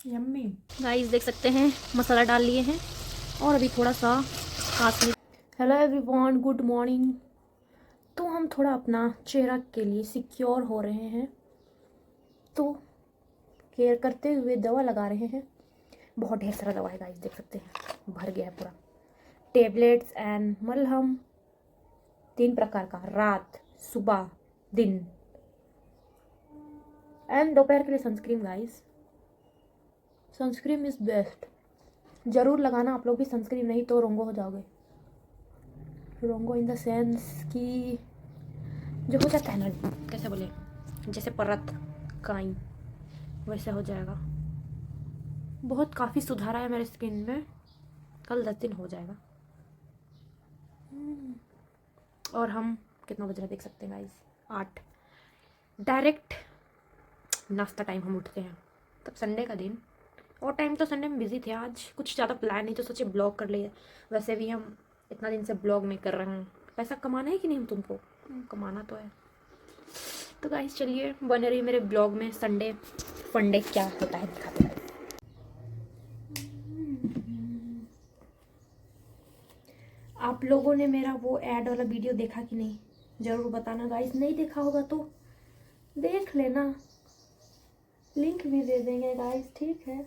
Yummy guys, देख सकते हैं मसाला डाल लिए हैं और अभी थोड़ा सा Kashmir. Hello everyone, good morning. तो हम थोड़ा अपना चेहरा के लिए सिक्योर हो रहे हैं, तो केयर करते हुए दवा लगा रहे हैं। बहुत ढेर सारा दवा है गाइस, देख सकते हैं भर गया है पूरा। टेबलेट्स एंड मलहम 3 प्रकार का, रात, सुबह, दिन। एंड दोपहर के लिए sunscreen guys. Sunscreen is best, ज़रूर लगाना आप लोग भी सनस्क्रीन, नहीं तो रोंगो हो जाओगे। रोंगो इन द सेंस कि जो हो जाता है ना, कैसे बोले, जैसे परत काई, वैसे हो जाएगा। बहुत काफ़ी सुधार आया मेरे स्किन में, कल 10 दिन हो जाएगा। और हम कितना बज रहा है देख सकते हैं गाइस, 8। डायरेक्ट नाश्ता टाइम हम उठते हैं, तब संडे का दिन। और टाइम तो संडे में बिजी थे, आज कुछ ज़्यादा प्लान नहीं, तो सोचे ब्लॉग कर लिए। वैसे भी हम इतना दिन से ब्लॉग नहीं कर रहे हैं, पैसा कमाना है कि नहीं हम तुमको, कमाना तो है। तो गाइस चलिए बने रही मेरे ब्लॉग में, संडे फंडे क्या होता है दिखाते हैं। आप लोगों ने मेरा वो ऐड वाला वीडियो देखा कि नहीं, ज़रूर बताना गाइस। नहीं देखा होगा तो देख लेना, लिंक भी दे देंगे गाइस, ठीक है।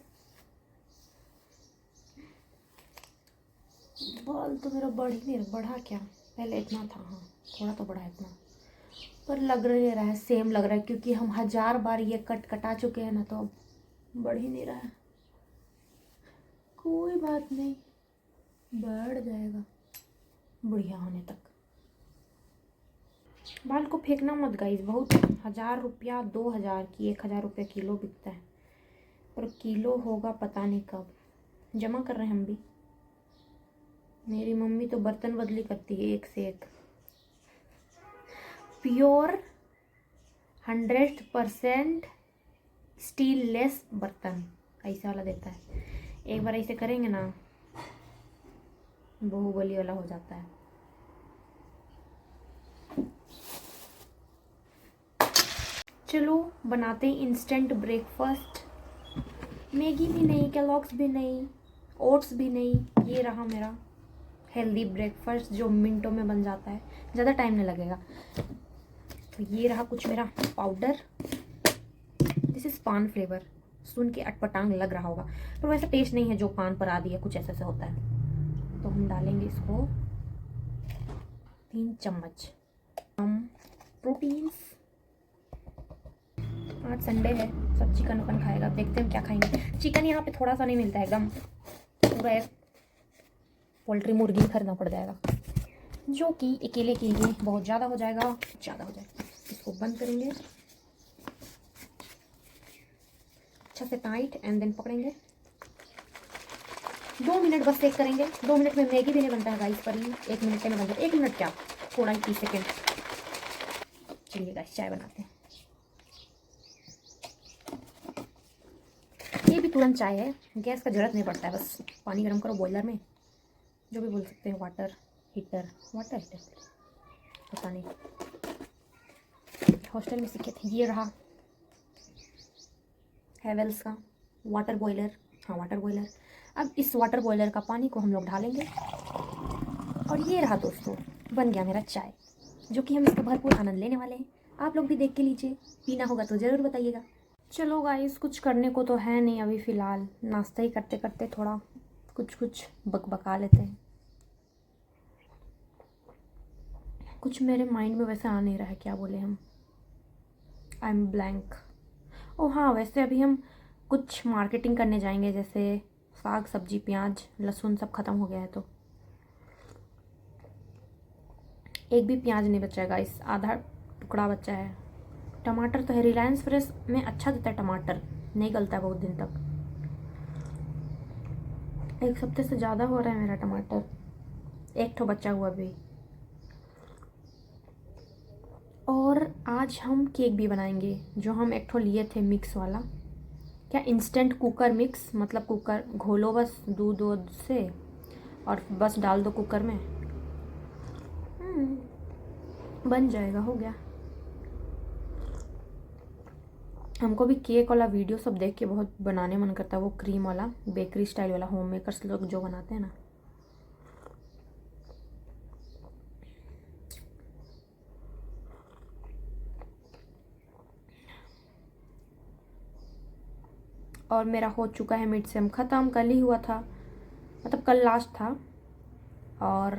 बाल तो मेरा बढ़ ही नहीं, बढ़ा क्या, पहले इतना था, हाँ थोड़ा तो बढ़ा इतना, पर लग नहीं रहा है, सेम लग रहा है, क्योंकि हम 1000 बार ये कटा चुके हैं ना, तो अब बढ़ ही नहीं रहा है। कोई बात नहीं, बढ़ जाएगा बुढ़िया होने तक। बाल को फेंकना मत गाइस, बहुत 1000 रुपया, 2000 की 1000 रुपया किलो बिकता है, पर किलो होगा पता नहीं कब। जमा कर रहे हैं हम भी। मेरी मम्मी तो बर्तन बदली करती है एक से एक, प्योर 100% स्टीललेस बर्तन ऐसे वाला देता है। एक बार ऐसे करेंगे ना, बाहुबली वाला हो जाता है। चलो बनाते हैं इंस्टेंट ब्रेकफास्ट। मैगी भी नहीं, केलॉग्स भी नहीं, ओट्स भी नहीं, ये रहा मेरा हेल्दी ब्रेकफास्ट जो मिनटों में बन जाता है, ज़्यादा टाइम नहीं लगेगा। तो ये रहा कुछ मेरा पाउडर, दिस इज़ पान फ्लेवर। सुन के अटपटांग लग रहा होगा, पर वैसा टेस्ट नहीं है जो पान पर आदि है, कुछ ऐसा से होता है। तो हम डालेंगे इसको 3 चम्मच। हम प्रोटीन्स, आज संडे है, सब चिकन उकन खाएगा, देखते हैं क्या खाएंगे। चिकन यहाँ पे थोड़ा सा नहीं मिलता है, एकदम पूरा एक पोल्ट्री मुर्गी खरीदना पड़ जाएगा, जो कि अकेले के लिए बहुत ज़्यादा हो जाएगा, इसको बंद करेंगे अच्छा से टाइट, एंड देन पकड़ेंगे 2 मिनट बस सेक करेंगे। 2 मिनट में मैगी भी नहीं बनता है गाइस, पर ही 1 मिनट में बन जाए। 1 मिनट क्या, थोड़ा ही 30 सेकेंड। चलिए गाइस चाय बनाते हैं। ये भी तुरंत चाय है, गैस का जरूरत नहीं पड़ता है, बस पानी गर्म करो बॉयलर में, जो भी बोल सकते हैं, वाटर हीटर पता नहीं, हॉस्टल में सीखे थे। ये रहा हैवेल्स का वाटर बॉयलर, हाँ वाटर बॉयलर। अब इस वाटर बॉयलर का पानी को हम लोग डालेंगे, और ये रहा दोस्तों, बन गया मेरा चाय, जो कि हम इसका भरपूर आनंद लेने वाले हैं। आप लोग भी देख के लीजिए, पीना होगा तो ज़रूर बताइएगा। चलो गाइस, कुछ करने को तो है नहीं अभी फ़िलहाल, नाश्ता ही करते करते थोड़ा कुछ बकबका लेते हैं। कुछ मेरे माइंड में वैसे आ नहीं रहा है, क्या बोले हम, आई एम ब्लैंक। ओह हाँ, वैसे अभी हम कुछ मार्केटिंग करने जाएंगे, जैसे साग सब्जी प्याज लहसुन सब ख़त्म हो गया है, तो एक भी प्याज नहीं बचा है गाइस, आधा टुकड़ा बचा है। टमाटर तो है, रिलायंस फ्रेश में अच्छा देता है टमाटर, नहीं गलता है बहुत दिन तक। 1 हफ्ते से ज़्यादा हो रहा है मेरा टमाटर, एक ठो बचा हुआ भी। और आज हम केक भी बनाएंगे, जो हम एक ठो लिए थे मिक्स वाला, क्या इंस्टेंट कुकर मिक्स, मतलब कुकर घोलो बस दूध से, और बस डाल दो कुकर में, बन जाएगा, हो गया। हमको भी केक वाला वीडियो सब देख के बहुत बनाने मन करता है, वो क्रीम वाला बेकरी स्टाइल वाला होम मेकर्स लोग जो बनाते हैं ना। और मेरा हो चुका है मिड सेम ख़त्म, कल ही हुआ था, मतलब कल लास्ट था। और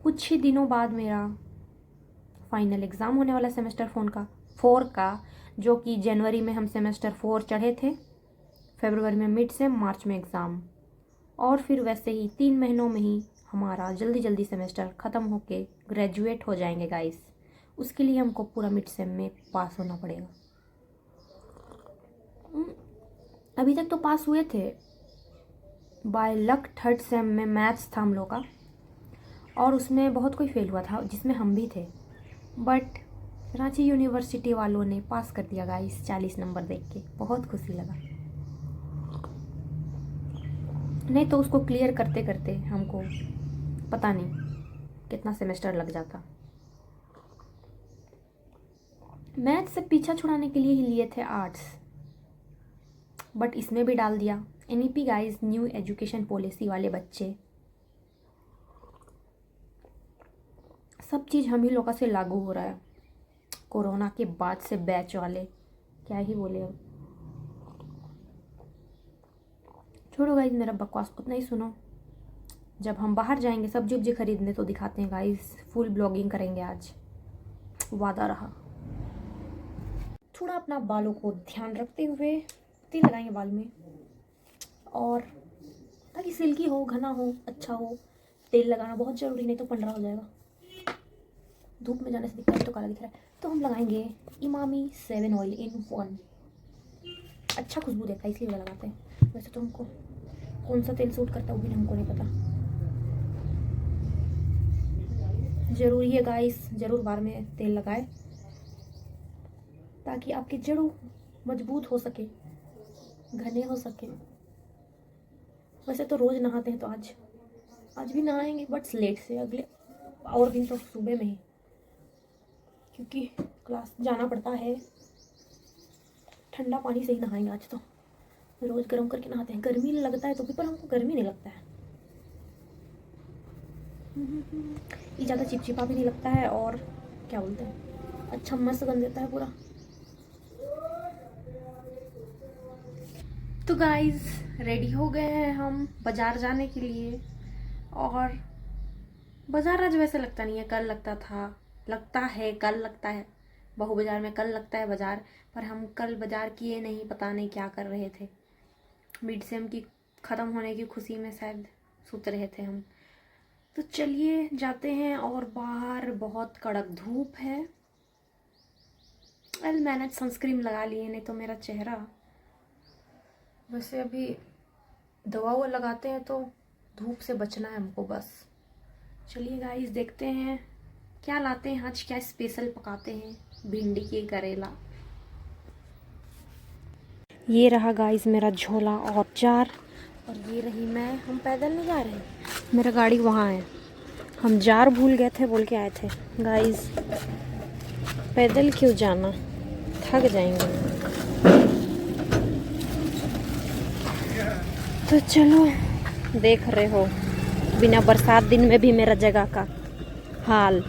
कुछ ही दिनों बाद मेरा फाइनल एग्ज़ाम होने वाला सेमेस्टर 4 का, जो कि जनवरी में हम सेमेस्टर 4 चढ़े थे, फरवरी में मिड सेम, मार्च में एग्ज़ाम। और फिर वैसे ही 3 महीनों में ही हमारा जल्दी जल्दी सेमेस्टर ख़त्म होके ग्रेजुएट हो जाएंगे गाइस। उसके लिए हमको पूरा मिड सेम में पास होना पड़ेगा। अभी तक तो पास हुए थे, बाय लक थर्ड सेम में मैथ्स था हम लोग का, और उसमें बहुत कोई फेल हुआ था जिसमें हम भी थे, बट रांची यूनिवर्सिटी वालों ने पास कर दिया गाइस 40 नंबर देख के, बहुत खुशी लगा। नहीं तो उसको क्लियर करते करते हमको पता नहीं कितना सेमेस्टर लग जाता। मैथ से पीछा छुड़ाने के लिए ही लिए थे आर्ट्स, बट इसमें भी डाल दिया NEP guys, new education policy वाले बच्चे। सब चीज़ हम ही लोगों से लागू हो रहा है कोरोना के बाद से, बैच वाले क्या ही बोले अब। छोड़ो गाइस, मेरा बकवास उतना ही सुनो। जब हम बाहर जाएंगे सब्जी उब्जी खरीदने तो दिखाते हैं गाइस, फुल ब्लॉगिंग करेंगे आज, वादा रहा। थोड़ा अपना बालों को ध्यान रखते हुए तेल लगाएंगे बाल में, और ताकि सिल्की हो, घना हो, अच्छा हो। तेल लगाना बहुत ज़रूरी, नहीं तो पंडरा हो जाएगा। धूप में जाने से दिखता है तो काला दिख रहा है, तो हम लगाएंगे इमामी 7 ऑयल इन 1। अच्छा खुशबू देता है इसलिए लगाते हैं। वैसे तो हमको कौन सा तेल सूट करता है वो भी हमको नहीं पता। ज़रूरी है गाइस, ज़रूर बार में तेल लगाए ताकि आपकी जड़ों मजबूत हो सके, घने हो सके। वैसे तो रोज़ नहाते हैं, तो आज भी नहाएंगे, बट लेट से, अगले और दिन तो सुबह में ही, क्योंकि क्लास जाना पड़ता है। ठंडा पानी से ही नहाएंगे आज तो, रोज़ गर्म करके नहाते हैं। गर्मी लगता है तो भी, पर हमको गर्मी नहीं लगता है, ये ज़्यादा चिपचिपा भी नहीं लगता है, और क्या बोलते हैं, अच्छा मस्त गंध देता है पूरा। तो गाइस रेडी हो गए हैं हम बाज़ार जाने के लिए, और बाज़ार आज वैसे लगता नहीं है, कल लगता था, लगता है कल लगता है, बहू बाज़ार में कल लगता है बाज़ार, पर हम कल बाज़ार किए नहीं, पता नहीं क्या कर रहे थे। मिड सेम की ख़त्म होने की खुशी में शायद सूत रहे थे हम। तो चलिए जाते हैं, और बाहर बहुत कड़क धूप है। वेल मैंने सनस्क्रीन लगा ली है, नहीं तो मेरा चेहरा, वैसे अभी दवा वो लगाते हैं तो धूप से बचना है हमको बस। चलिए गाइस देखते हैं क्या लाते हैं आज, क्या स्पेशल पकाते हैं। भिंडी की करेला, ये रहा गाइस मेरा झोला और जार, और ये रही मैं। हम पैदल नहीं जा रहे, मेरा गाड़ी वहाँ है, हम जार भूल गए थे बोल के आए थे गाइस। पैदल क्यों जाना, थक जाएंगे। तो चलो, देख रहे हो बिना बरसात दिन में भी मेरा जगह का हाल।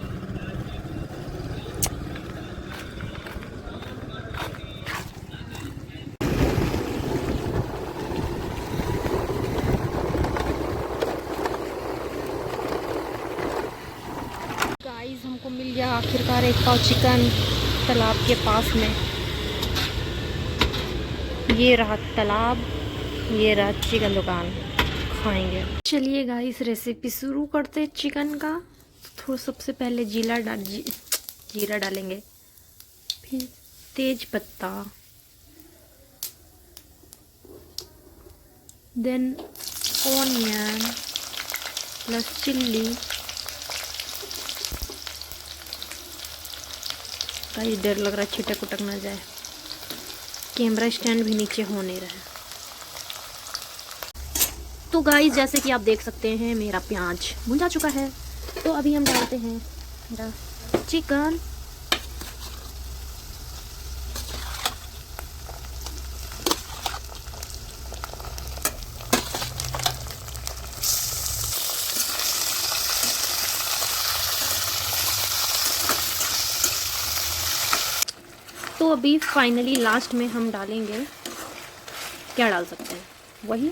गाइस हमको मिल गया आखिरकार एक पाव चिकन तालाब के पास में। ये रहा तालाब, ये रहा चिकन दुकान, खाएंगे। चलिए गाइस रेसिपी शुरू करते चिकन का। तो सबसे पहले जीरा डालेंगे, फिर तेज पत्ता, then onion plus chilli. Guys डर लग रहा है छिटक उटक ना जाए, कैमरा स्टैंड भी नीचे हो नहीं रहा है। तो गाइस जैसे कि आप देख सकते हैं मेरा प्याज भुन जा चुका है, तो अभी हम डालते हैं मेरा चिकन। तो अभी फाइनली लास्ट में हम डालेंगे, क्या डाल सकते हैं, वही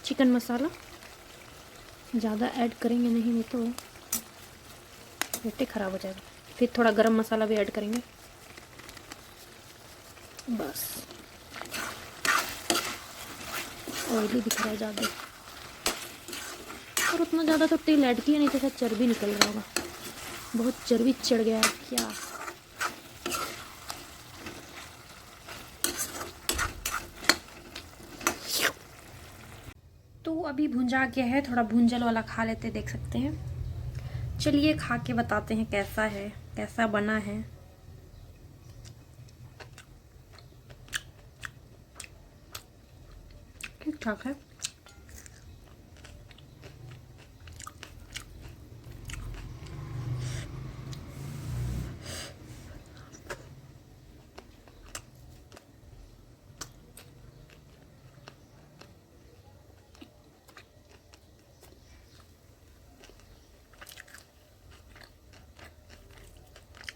चिकन मसाला। ज़्यादा ऐड करेंगे नहीं तो पेट ख़राब हो जाएगा। फिर थोड़ा गरम मसाला भी ऐड करेंगे बस। ऑयली दिख रहा है ज़्यादा, और उतना ज़्यादा तो तेल ऐड किया नहीं तो शायद चर्बी निकल रहा होगा। बहुत चर्बी चढ़ गया है क्या। तो अभी भुंजा गया है, थोड़ा भुंजल वाला खा लेते, देख सकते हैं। चलिए खा के बताते हैं कैसा है, कैसा बना है। ठीक ठाक है।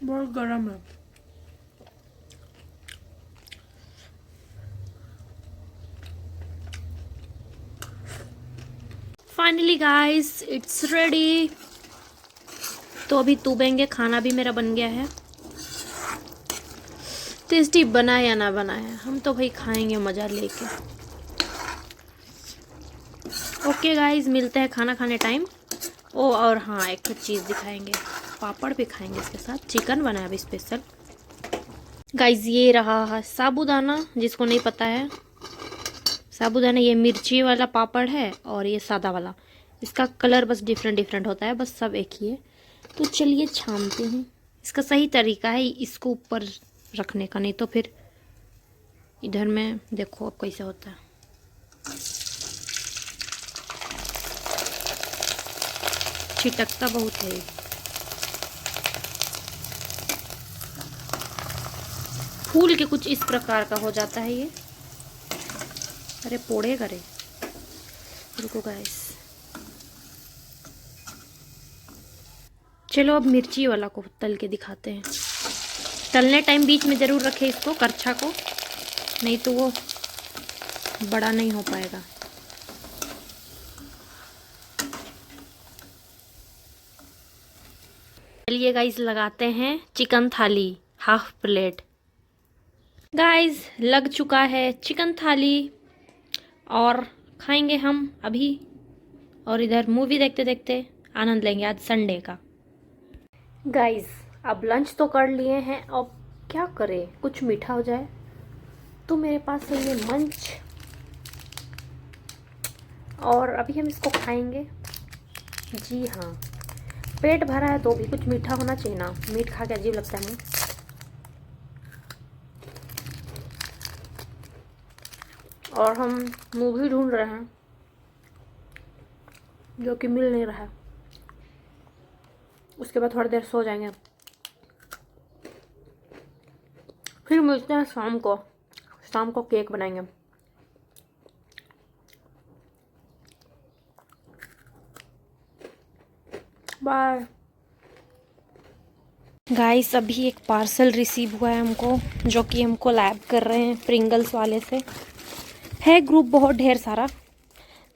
बहुत गर्म है। Finally guys it's ready. तो अभी तूबेंगे, खाना भी मेरा बन गया है। टेस्टी बना या ना बनाया, हम तो भाई खाएंगे मज़ा लेके। ओके गाइस, मिलते हैं खाना खाने टाइम। ओ और हाँ, एक तो चीज़ दिखाएंगे, पापड़ भी खाएंगे इसके साथ। चिकन बना है अभी स्पेशल। गाइस ये रहा साबूदाना, जिसको नहीं पता है साबूदाना, ये मिर्ची वाला पापड़ है और ये सादा वाला। इसका कलर बस डिफरेंट डिफरेंट होता है, बस सब एक ही है। तो चलिए छानते हैं। इसका सही तरीका है इसको ऊपर रखने का, नहीं तो फिर इधर में देखो अब कैसे होता है। छिटकता बहुत है। फूल के कुछ इस प्रकार का हो जाता है ये। अरे पोड़े करे, रुको गाइस। चलो अब मिर्ची वाला को तल के दिखाते हैं। तलने टाइम बीच में ज़रूर रखें इसको, करछा को, नहीं तो वो बड़ा नहीं हो पाएगा। चलिए गाइस लगाते हैं चिकन थाली, हाफ प्लेट। गाइस लग चुका है चिकन थाली और खाएंगे हम अभी। और इधर मूवी देखते देखते आनंद लेंगे आज संडे का। गाइस अब लंच तो कर लिए हैं, अब क्या करें, कुछ मीठा हो जाए। तो मेरे पास है ये मंच, और अभी हम इसको खाएंगे। जी हाँ, पेट भरा है तो भी कुछ मीठा होना चाहिए ना, मीठ खा के अजीब लगता है मुझे। और हम मूवी ढूंढ रहे हैं जो कि मिल नहीं रहा है। उसके बाद थोड़ी देर सो जाएंगे, फिर मिलते हैं शाम को। शाम को केक बनाएंगे। Bye guys. अभी एक पार्सल रिसीव हुआ है हमको, जो कि हम कोलैब कर रहे हैं प्रिंगल्स वाले से। है ग्रुप बहुत ढेर सारा,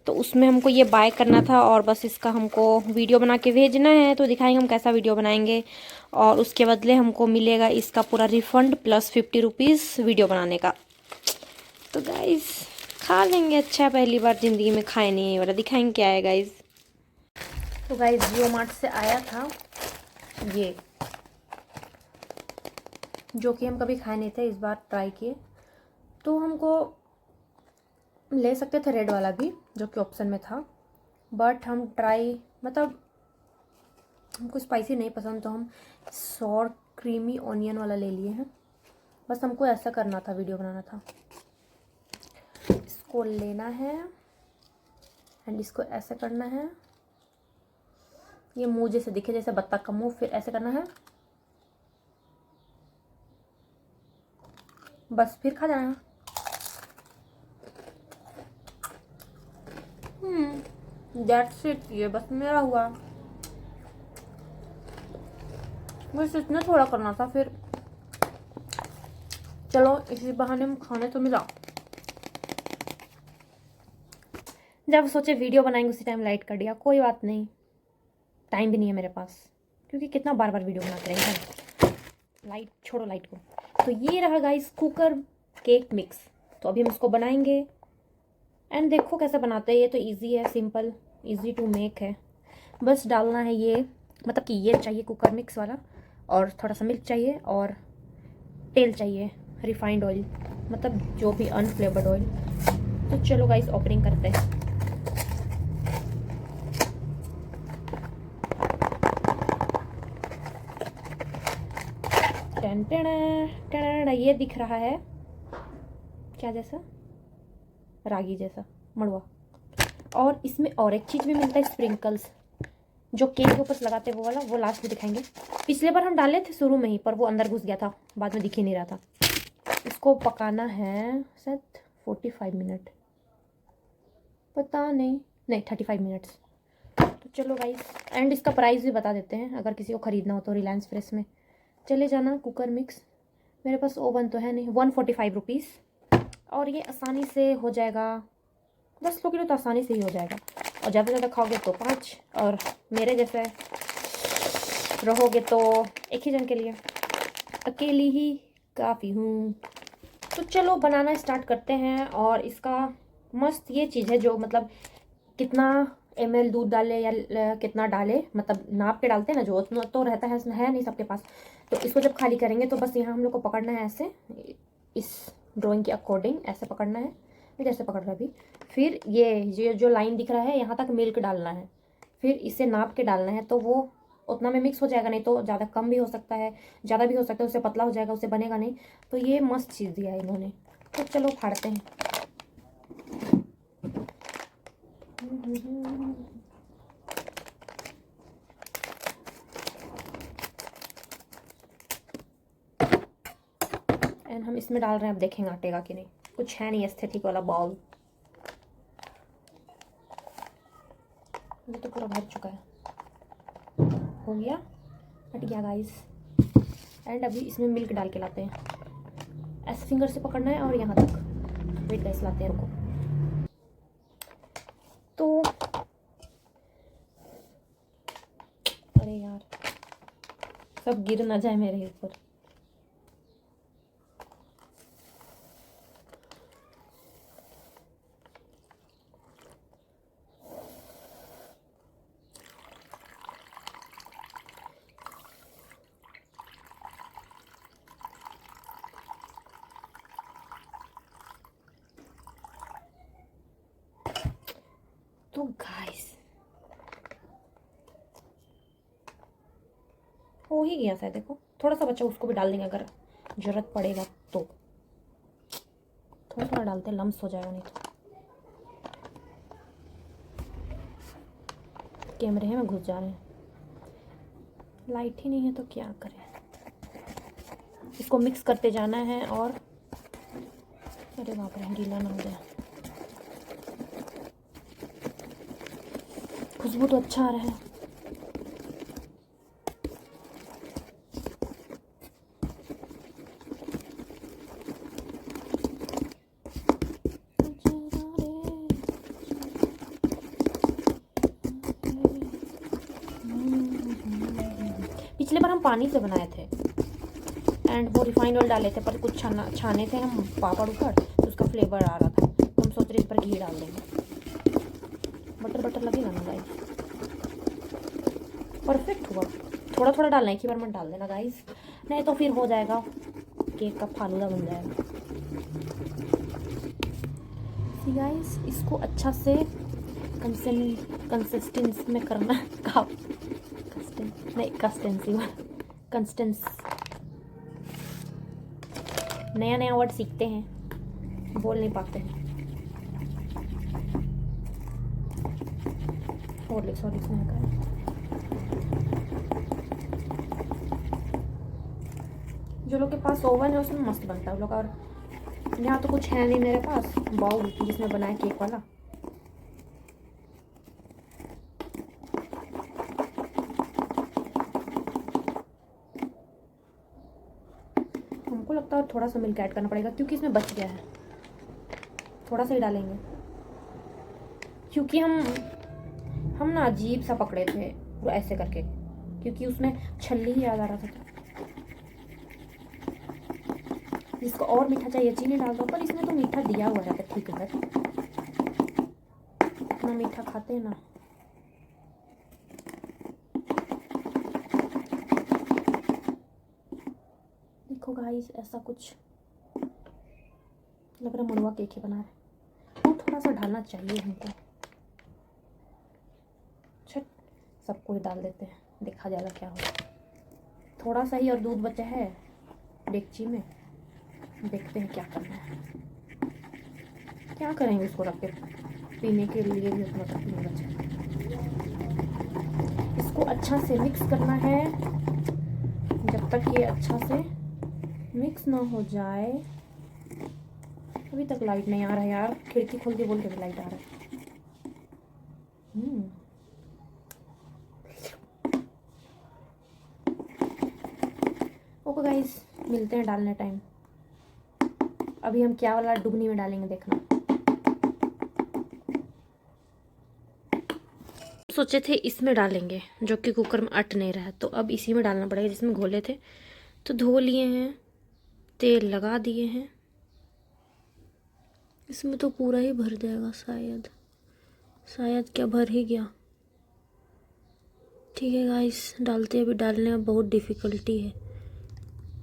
तो उसमें हमको ये बाय करना था और बस इसका हमको वीडियो बना के भेजना है। तो दिखाएंगे हम कैसा वीडियो बनाएंगे, और उसके बदले हमको मिलेगा इसका पूरा रिफंड प्लस 50 रुपीज़ वीडियो बनाने का। तो गाइस खा लेंगे, अच्छा पहली बार ज़िंदगी में खाए नहीं वाला, दिखाएंगे क्या है गाइस। तो गाइस जियो मार्ट से आया था ये, जो कि हम कभी खाए नहीं थे, इस बार ट्राई किए। तो हमको ले सकते थे रेड वाला भी, जो कि ऑप्शन में था, बट हम ट्राई, मतलब हमको स्पाइसी नहीं पसंद, तो हम सॉर क्रीमी ऑनियन वाला ले लिए हैं। बस हमको ऐसा करना था, वीडियो बनाना था। इसको लेना है एंड इसको ऐसे करना है, ये मुंह जैसे दिखे, जैसे बत्तख का मुंह, फिर ऐसे करना है, बस फिर खा जाना है। दैट्स इट, ये बस मेरा हुआ। बस इतना थोड़ा करना था, फिर चलो इसी बहाने हम खाने तो मिला। जब सोचे वीडियो बनाएंगे उसी टाइम लाइट कट गया, कोई बात नहीं, टाइम भी नहीं है मेरे पास, क्योंकि कितना बार बार वीडियो बनाते रहेंगे। लाइट छोड़ो लाइट को। तो ये रहा गाइस कुकर केक मिक्स। तो अभी हम इसको बनाएंगे एंड देखो कैसे बनाते हैं। ये तो इजी है, सिंपल इजी टू मेक है। बस डालना है ये, मतलब कि ये चाहिए कुकर मिक्स वाला, और थोड़ा सा मिल्क चाहिए और तेल चाहिए, रिफाइंड ऑयल, मतलब जो भी अनफ्लेवर्ड ऑयल। तो चलो गाइस ओपनिंग करते हैं। टन टन टन, ये दिख रहा है क्या जैसा, रागी जैसा, मड़वा। और इसमें और एक चीज़ भी मिलता है, स्प्रिंकल्स, जो केक के ऊपर लगाते हैं वो वाला, वो लास्ट में दिखाएंगे। पिछले बार हम डाले थे शुरू में ही, पर वो अंदर घुस गया था, बाद में दिख ही नहीं रहा था। इसको पकाना है शायद 45 मिनट, पता नहीं, 35 मिनट्स। तो चलो गाइस, एंड इसका प्राइस भी बता देते हैं, अगर किसी को ख़रीदना हो तो रिलायंस फ्रेश में चले जाना। कुकर मिक्स, मेरे पास ओवन तो है नहीं, 145 रुपीज़। और ये आसानी से हो जाएगा, 10 लोग के लिए तो आसानी से ही हो जाएगा, और ज़्यादा ज़्यादा खाओगे तो 5, और मेरे जैसे रहोगे तो एक ही जन के लिए, अकेली ही काफ़ी हूँ। तो चलो बनाना स्टार्ट करते हैं। और इसका मस्त ये चीज़ है, जो मतलब कितना ml दूध डाले या कितना डाले, मतलब नाप के डालते हैं ना, जो उतना तो रहता है नहीं सबके पास। तो इसको जब खाली करेंगे तो बस यहाँ हम लोग को पकड़ना है ऐसे, इस ड्राइंग के अकॉर्डिंग ऐसे पकड़ना है, जैसे पकड़ रहा है अभी। फिर ये जो लाइन दिख रहा है यहाँ तक मिल्क डालना है, फिर इसे नाप के डालना है, तो वो उतना में मिक्स हो जाएगा, नहीं तो ज़्यादा कम भी हो सकता है, ज़्यादा भी हो सकता है, उससे पतला हो जाएगा, उससे बनेगा नहीं। तो ये मस्त चीज़ दिया है इन्होंने। तो चलो फाड़ते हैं। एंड हम इसमें डाल रहे हैं, अब देखेंगे आटेगा कि नहीं। कुछ है नहीं एस्थेटिक वाला बॉल, ये तो पूरा भर चुका है, हो गया, हट गया गाइस। एंड अभी इसमें मिल्क डाल के लाते हैं, ऐसे फिंगर से पकड़ना है और यहाँ तक। वेट गाइस, लाते हैं, रुको। तो अरे यार, सब गिर ना जाए मेरे ऊपर। तो गाइस हो ही गया शायद, देखो थोड़ा सा बच्चा, उसको भी डाल देंगे अगर जरूरत पड़ेगा तो। थोड़ा थोड़ा डालते हैं, लम्स हो जाएगा नहीं तो। कैमरे में घुस जा रहे हैं, लाइट ही नहीं है तो क्या करें। इसको मिक्स करते जाना है। और अरे बाप रे, गीला ना हो जाए। खुशबू तो अच्छा आ रहा है। पिछले बार हम पानी से बनाए थे एंड वो रिफाइंड ऑयल डाले थे, पर कुछ छाने थे हम पापड़ ऊपर, तो उसका फ्लेवर आ रहा था, तो हम सोच रहे इस पर घी डाल देंगे। बटर बटर लगेगा ना गाइस, परफेक्ट हुआ। थोड़ा थोड़ा डालना है, एक ही बार मत डाल देना गाइस, नहीं तो फिर हो जाएगा केक का फालूदा बन जाएगा। गाइस इसको अच्छा से कंसिस्टेंस में करना, कंसिस्टेंस, नया नया वर्ड सीखते हैं, बोल नहीं पाते हैं। हॉर्लिक्स में जो लोग के पास ओवन है उसमें मस्त बनता है लोग, और यहाँ तो कुछ है नहीं मेरे पास बाउल जिसमें बनाए केक वाला। हमको लगता है और थोड़ा सा मिल्क ऐड करना पड़ेगा क्योंकि इसमें बच गया है। थोड़ा सा ही डालेंगे क्योंकि हम ना अजीब सा पकड़े थे पूरा ऐसे करके, क्योंकि उसमें छल्ली ही याद आ रहा था। जिसको और मीठा चाहिए चीनी डाल दो, पर इसमें तो मीठा दिया हुआ है। ठीक है, इतना मीठा खाते हैं ना। देखो गाइस, ऐसा कुछ लग रहा मड़ुआ केक ही बना है। तो थोड़ा सा डालना चाहिए हमको। छट, सबको ही डाल देते हैं, देखा जाएगा क्या होगा। थोड़ा सा ही और दूध बचा है डेगची में, देखते हैं क्या करना है। क्या करेंगे उसको रख के, पीने के लिए भी उतना तक नहीं बचा। इसको अच्छा से मिक्स करना है जब तक ये अच्छा से मिक्स ना हो जाए। अभी तक लाइट नहीं आ रहा है यार, खिड़की खोल के बोल के भी लाइट आ रहा है। ओके गाइस, मिलते हैं डालने टाइम। अभी हम क्या वाला डुगनी में डालेंगे देखना। सोचे थे इसमें डालेंगे, जो कि कुकर में अट नहीं रहा है, तो अब इसी में डालना पड़ेगा जिसमें घोले थे। तो धो लिए हैं, तेल लगा दिए हैं। इसमें तो पूरा ही भर जाएगा शायद क्या भर ही गया। ठीक है गाइस, डालते अभी डालने में बहुत डिफ़िकल्टी है,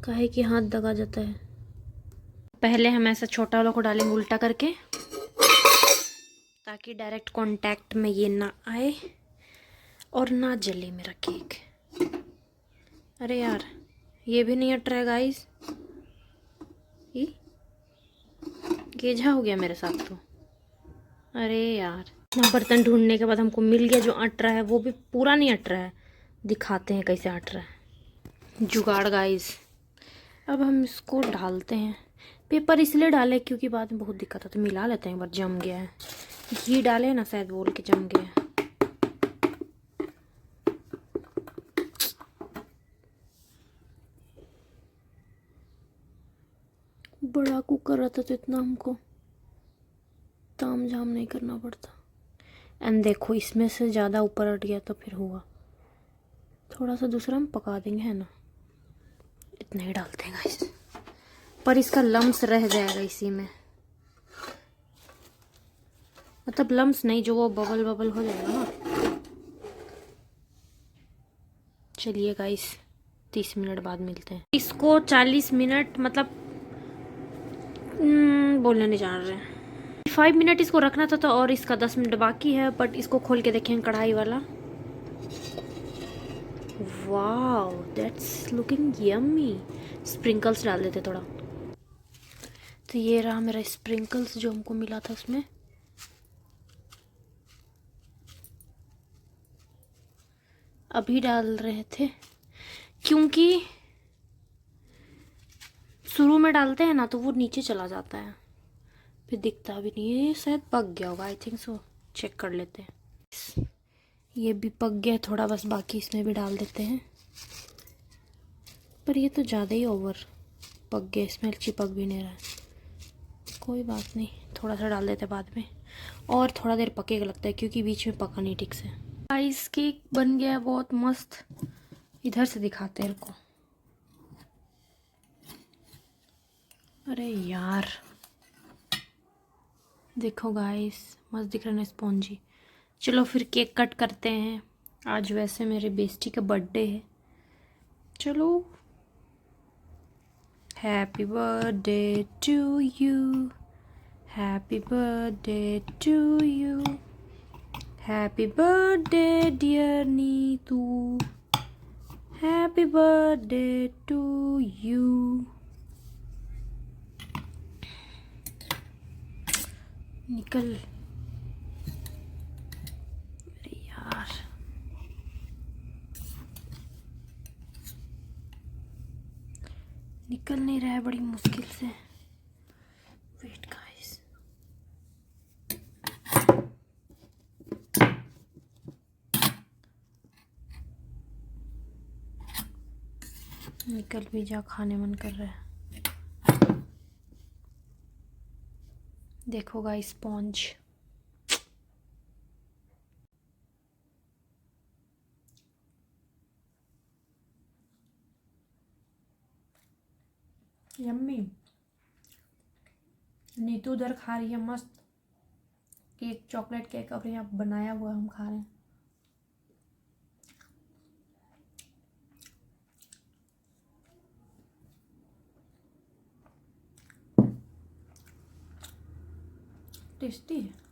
काहे कि हाथ दबा जाता है। पहले हम ऐसा छोटा वाला को डालेंगे उल्टा करके, ताकि डायरेक्ट कांटेक्ट में ये ना आए और ना जले मेरा केक। अरे यार, ये भी नहीं हट रहा है गाइस, ये गेजा हो गया मेरे साथ तो। अरे यार, इतना बर्तन ढूंढने के बाद हमको मिल गया जो अट रहा है, वो भी पूरा नहीं अट रहा है। दिखाते हैं कैसे अट रहा है जुगाड़ गाइस। अब हम इसको डालते हैं। पेपर इसलिए डाले क्योंकि बाद में बहुत दिक्कत होती है। मिला लेते हैं, एक बार जम गया है। घी डाले ना शायद, बोल के जम गया है। बड़ा कुकर रहता तो इतना हमको ताम झाम नहीं करना पड़ता। एंड देखो, इसमें से ज़्यादा ऊपर हट गया तो फिर हुआ। थोड़ा सा दूसरा हम पका देंगे, है ना। इतना ही डालते हैं गाइस, पर इसका लम्स रह जाएगा इसी में। मतलब लम्स नहीं, जो वो बबल बबल हो जाएगा ना। चलिए गाइस, 30 मिनट बाद मिलते हैं। इसको 40 मिनट मतलब बोलने नहीं जान रहे हैं। 5 मिनट इसको रखना था, तो और इसका 10 मिनट बाकी है। बट इसको खोल के देखें कढ़ाई वाला। Wow, that's looking yummy. Sprinkles डाल देते थोड़ा। तो ये रहा मेरा स्प्रिंकल्स जो हमको मिला था उसमें। अभी डाल रहे थे क्योंकि शुरू में डालते हैं ना तो वो नीचे चला जाता है, फिर दिखता भी नहीं है। ये शायद पक गया होगा, आई थिंक सो। चेक कर लेते हैं। ये भी पक गया थोड़ा, बस बाकी इसमें भी डाल देते हैं। पर ये तो ज़्यादा ही ओवर पक गया, इसमें चिपक भी नहीं रहा है। कोई बात नहीं, थोड़ा सा डाल देते बाद में, और थोड़ा देर पकेगा लगता है क्योंकि बीच में पका नहीं ठीक से। आइस केक बन गया बहुत मस्त। इधर से दिखाते हैं इनको। अरे यार देखो गाइस, मस्त दिख रहा है स्पॉन्जी। चलो फिर केक कट करते हैं। आज वैसे मेरे बेस्टी का बर्थडे है। चलो, happy birthday to you, happy birthday to you, happy birthday dear Neetu, happy birthday to you. निकल, अरे यार, निकल नहीं रहा है बड़ी मुश्किल से। वेट गाइस, निकल भी जा, खाने मन कर रहा है। देखो गाइस स्पॉन्ज। यम्मी। नीतू उधर खा रही है मस्त केक, चॉकलेट केक, और यहाँ बनाया हुआ हम खा रहे हैं। टेस्टी है।